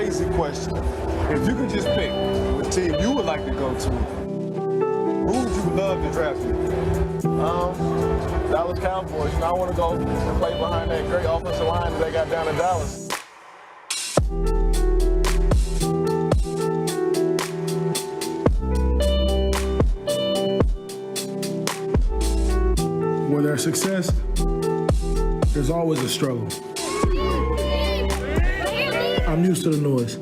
crazy question. If you could just pick what team you would like to go to, who would you love to draft with? Dallas Cowboys. I want to go and play behind that great offensive line that they got down in Dallas. Where there's success, there's always a struggle. I'm used to the noise.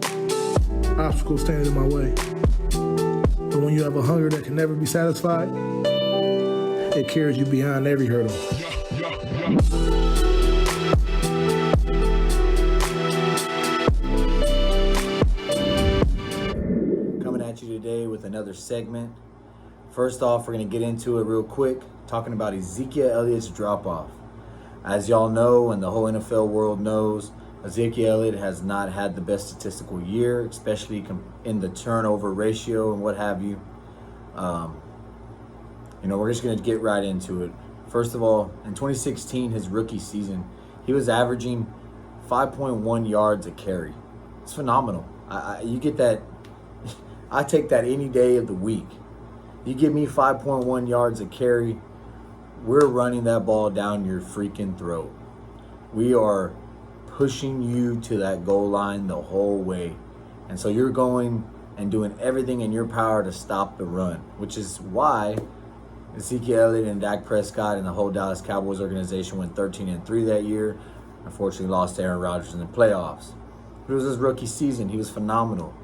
Obstacles standing in my way. But when you have a hunger that can never be satisfied, it carries you beyond every hurdle. Coming at you today with another segment. First off, we're going to get into it real quick, talking about Ezekiel Elliott's drop-off. As y'all know, and the whole NFL world knows, Ezekiel Elliott has not had the best statistical year, especially in the turnover ratio and what have you. We're just going to get right into it. First of all, in 2016, his rookie season, he was averaging 5.1 yards a carry. It's phenomenal. You get that. I take that any day of the week. You give me 5.1 yards a carry, we're running that ball down your freaking throat. We are pushing you to that goal line the whole way. And so you're going and doing everything in your power to stop the run, which is why Ezekiel Elliott and Dak Prescott and the whole Dallas Cowboys organization went 13-3 that year. Unfortunately, lost to Aaron Rodgers in the playoffs. It was his rookie season. He was phenomenal.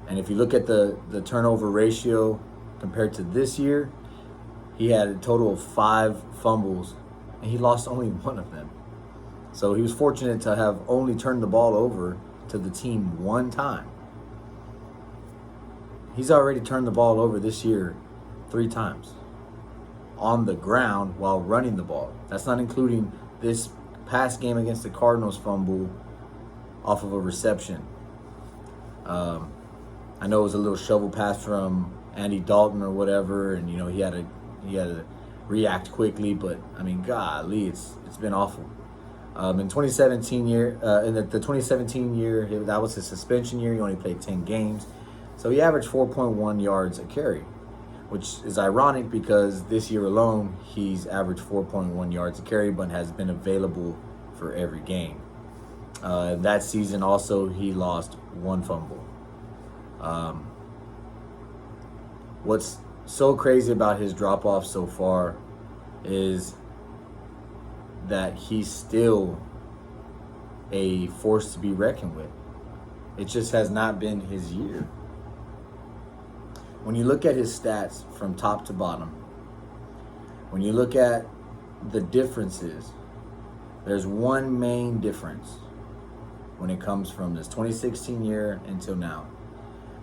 And if you look at the turnover ratio compared to this year, he had a total of 5 fumbles, and he lost only one of them. So he was fortunate to have only turned the ball over to the team one time. He's already turned the ball over this year 3 times on the ground while running the ball. That's not including this past game against the Cardinals fumble off of a reception. I know it was a little shovel pass from Andy Dalton or whatever, and he had to react quickly. But I mean, golly, it's been awful. In 2017 year, in the 2017 year, that was his suspension year. He only played 10 games, so he averaged 4.1 yards a carry, which is ironic because this year alone he's averaged 4.1 yards a carry, but has been available for every game. That season also he lost 1 fumble. What's so crazy about his drop-off so far is that he's still a force to be reckoned with. It just has not been his year. When you look at his stats from top to bottom, when you look at the differences, there's one main difference when it comes from this 2016 year until now,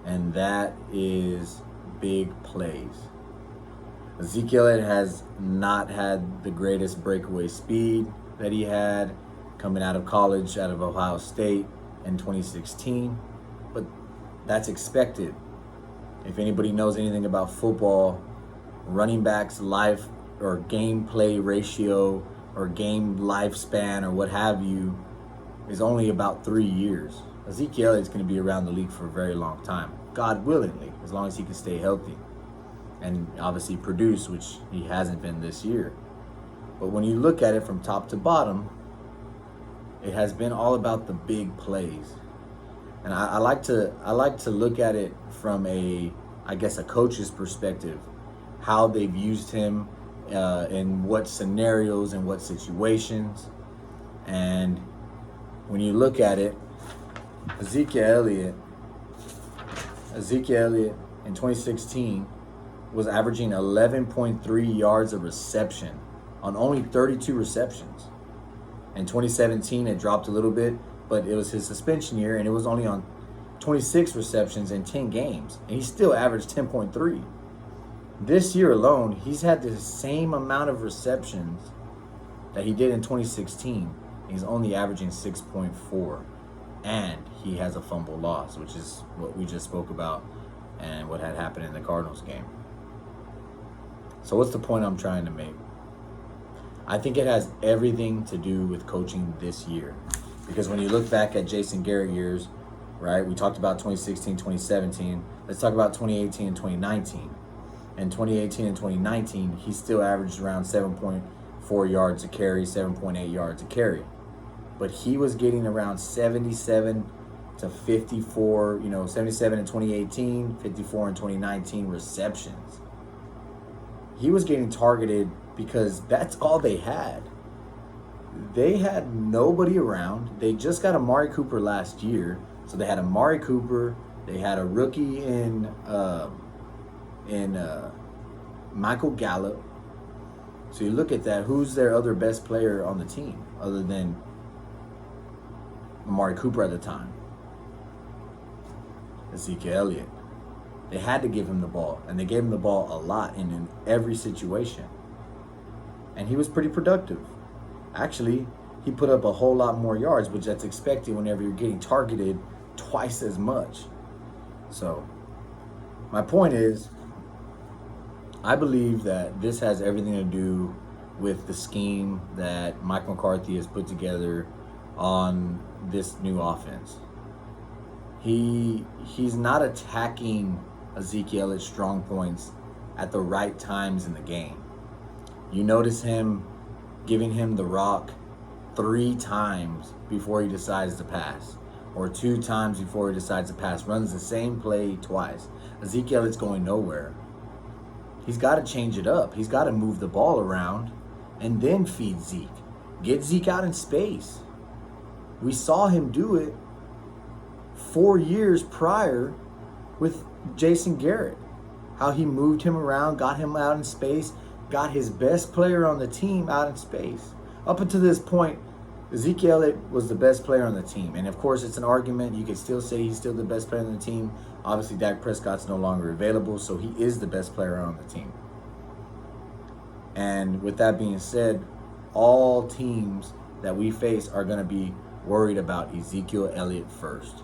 and that is big plays. Ezekiel Elliott has not had the greatest breakaway speed that he had coming out of college, out of Ohio State in 2016, but that's expected. If anybody knows anything about football, running backs' life or gameplay ratio or game lifespan or what have you is only about 3 years. Ezekiel Elliott's going to be around the league for a very long time, God willingly, as long as he can stay healthy and obviously produce, which he hasn't been this year. But when you look at it from top to bottom, it has been all about the big plays. And I like to look at it from a coach's perspective, how they've used him in what scenarios and what situations. And when you look at it, Ezekiel Elliott in 2016 was averaging 11.3 yards a reception on only 32 receptions. In 2017, it dropped a little bit, but it was his suspension year, and it was only on 26 receptions in 10 games, and he still averaged 10.3. This year alone, he's had the same amount of receptions that he did in 2016. He's only averaging 6.4, and he has a fumble loss, which is what we just spoke about and what had happened in the Cardinals game. So what's the point I'm trying to make? I think it has everything to do with coaching this year. Because when you look back at Jason Garrett years, right? We talked about 2016, 2017. Let's talk about 2018 and 2019. In 2018 and 2019, he still averaged around 7.4 yards a carry, 7.8 yards a carry. But he was getting around 77 to 54, 77 in 2018, 54 in 2019 receptions. He was getting targeted because that's all they had. They had nobody around. They just got Amari Cooper last year. So they had Amari Cooper. They had a rookie in Michael Gallup. So you look at that. Who's their other best player on the team other than Amari Cooper at the time? Ezekiel Elliott. They had to give him the ball, and they gave him the ball a lot in every situation. And he was pretty productive. Actually, he put up a whole lot more yards, which that's expected whenever you're getting targeted twice as much. So, my point is, I believe that this has everything to do with the scheme that Mike McCarthy has put together on this new offense. He's not attacking Ezekiel Elliott's strong points at the right times in the game. You notice him giving him the rock 3 times before he decides to pass, or 2 times before he decides to pass, runs the same play twice. Ezekiel Elliott's going nowhere. He's got to change it up. He's got to move the ball around and then feed Zeke. Get Zeke out in space. We saw him do it 4 years prior with Jason Garrett. How he moved him around, got him out in space, got his best player on the team out in space. Up until this point, Ezekiel Elliott was the best player on the team. And of course, it's an argument. You could still say he's still the best player on the team. Obviously, Dak Prescott's no longer available, so he is the best player on the team. And with that being said, all teams that we face are going to be worried about Ezekiel Elliott first.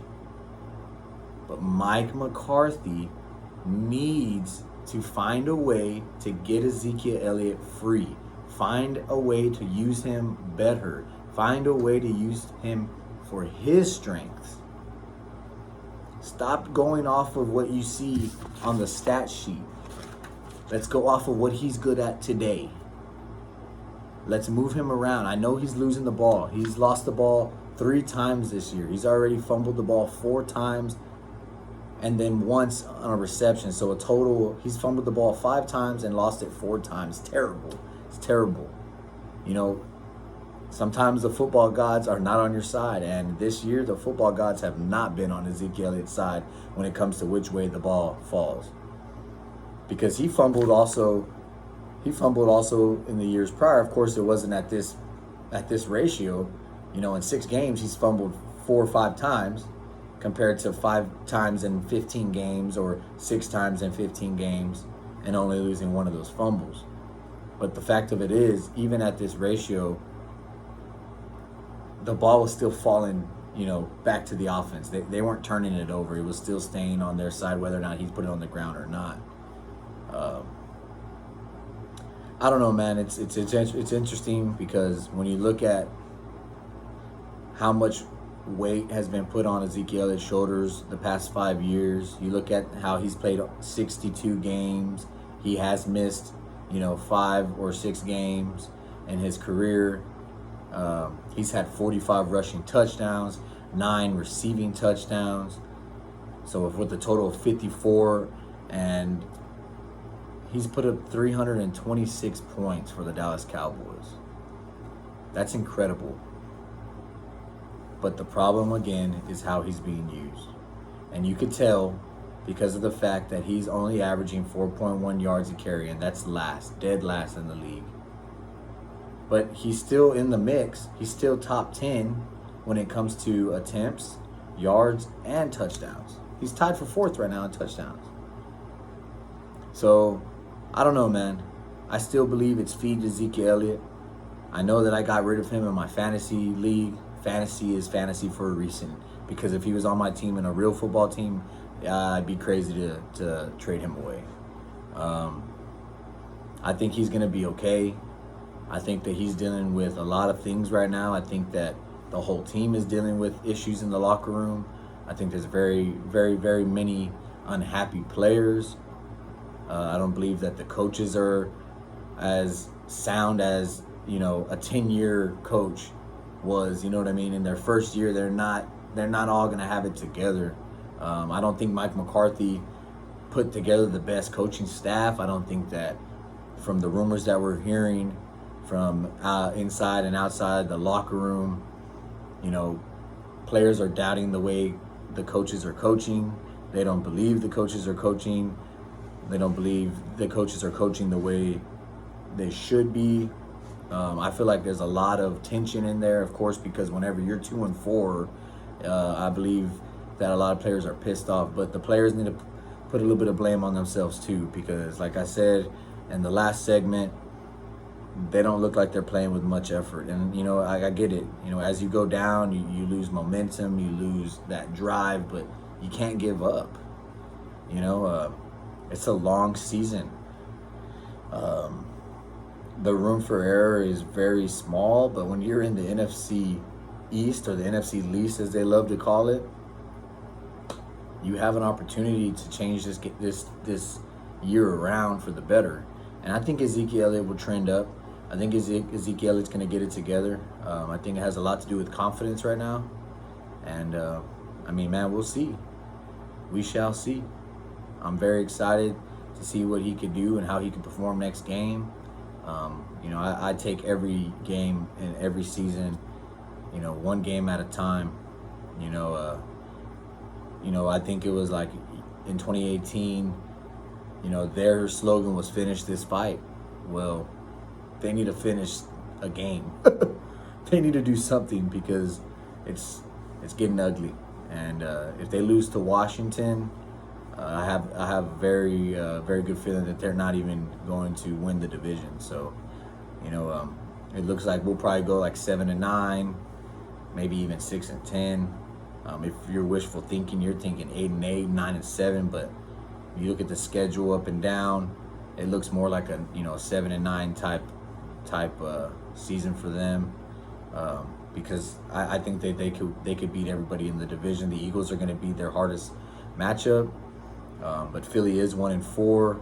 But Mike McCarthy needs to find a way to get Ezekiel Elliott free. Find a way to use him better. Find a way to use him for his strengths. Stop going off of what you see on the stat sheet. Let's go off of what he's good at today. Let's move him around. I know he's losing the ball. He's lost the ball 3 times this year. He's already fumbled the ball 4 times and then once on a reception. So a total, he's fumbled the ball 5 times and lost it 4 times. Terrible. It's terrible. Sometimes the football gods are not on your side. And this year, the football gods have not been on Ezekiel Elliott's side when it comes to which way the ball falls. Because he fumbled also in the years prior. Of course, it wasn't at this ratio. In 6 games, he's fumbled 4 or 5 times compared to 5 times in 15 games or 6 times in 15 games and only losing 1 of those fumbles. But the fact of it is, even at this ratio, the ball was still falling, back to the offense. They weren't turning it over. It was still staying on their side, whether or not he's put it on the ground or not. I don't know, man. It's interesting because when you look at how much weight has been put on Ezekiel Elliott's shoulders the past 5 years, you look at how he's played 62 games. He has missed, 5 or 6 games in his career. He's had 45 rushing touchdowns, 9 receiving touchdowns. So with a total of 54, and he's put up 326 points for the Dallas Cowboys. That's incredible. But the problem, again, is how he's being used. And you could tell because of the fact that he's only averaging 4.1 yards a carry, and that's dead last in the league. But he's still in the mix. He's still top 10 when it comes to attempts, yards, and touchdowns. He's tied for 4th right now in touchdowns. So, I don't know, man. I still believe it's feed Ezekiel Elliott. I know that I got rid of him in my fantasy league. Fantasy is fantasy for a reason. Because if he was on my team in a real football team, I'd be crazy to trade him away. I think he's going to be okay. I think that he's dealing with a lot of things right now. I think that the whole team is dealing with issues in the locker room. I think there's very, very, very many unhappy players. I don't believe that the coaches are as sound as, you know, a 10-year coach was. You know what I mean? In their first year, they're not all going to have it together. I don't think Mike McCarthy put together the best coaching staff. I don't think that, from the rumors that we're hearing from inside and outside the locker room, you know, players are doubting the way the coaches are coaching. They don't believe the coaches are coaching. They don't believe the coaches are coaching the way they should be. I feel like there's a lot of tension in there, of course, because whenever you're 2-4, I believe that a lot of players are pissed off. But the players need to put a little bit of blame on themselves too, because like I said in the last segment, they don't look like they're playing with much effort. And, you know, I get it. You know, as you go down, you lose momentum, you lose that drive, but you can't give up. You know, it's a long season. The room for error is very small, but when you're in the NFC East, or the NFC least as they love to call it, you have an opportunity to change this year around for the better. And I think Ezekiel Elliott will trend up. I think Ezekiel Elliott's going to get it together. I think it has a lot to do with confidence right now. And, I mean, man, we'll see. We shall see. I'm very excited to see what he could do and how he can perform next game. You know, I take every game and every season, you know, one game at a time. You know, I think it was like in 2018, you know, their slogan was "Finish this fight." Well, they need to finish a game. They need to do something, because it's getting ugly. And if they lose to Washington, I have a very good feeling that they're not even going to win the division. So, you know, it looks like we'll probably go like 7-9, maybe even 6-10. If you're wishful thinking, you're thinking 8-8, 9-7. But you look at the schedule up and down, it looks more like a 7-9 type season for them. Because I think that they could beat everybody in the division. The Eagles are going to be their hardest matchup. But Philly is 1-4.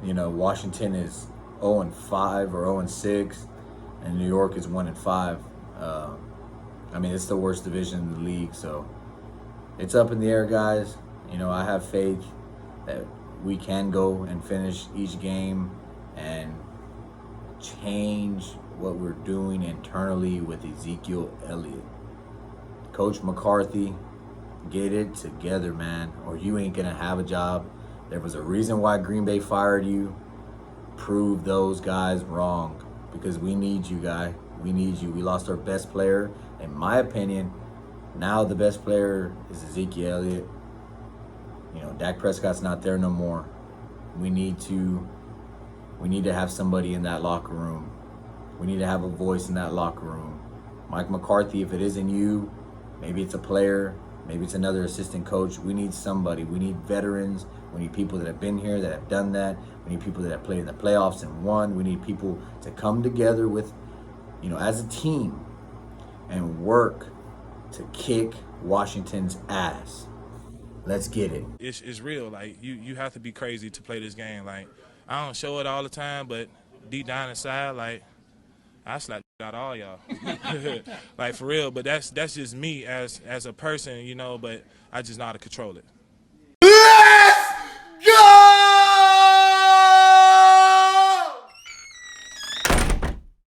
You know, Washington is 0-5 or 0-6, and New York is 1-5. I mean, it's the worst division in the league, so it's up in the air, guys. You know, I have faith that we can go and finish each game and change what we're doing internally with Ezekiel Elliott. Coach McCarthy, get it together, man, or you ain't gonna have a job. There was a reason why Green Bay fired you. Prove those guys wrong, because we need you, guy. We need you. We lost our best player. In my opinion, now the best player is Ezekiel Elliott. You know, Dak Prescott's not there no more. We need to have somebody in that locker room. We need to have a voice in that locker room. Mike McCarthy, if it isn't you, maybe it's a player, maybe it's another assistant coach. We need somebody. We need veterans. We need people that have been here, that have done that. We need people that have played in the playoffs and won. We need people to come together with, you know, as a team and work to kick Washington's ass. Let's get it. It's real. Like, you have to be crazy to play this game. Like, I don't show it all the time, but deep down inside, like, I slap out all y'all. Like, for real. But that's just me as a person, you know, but I just know how to control it.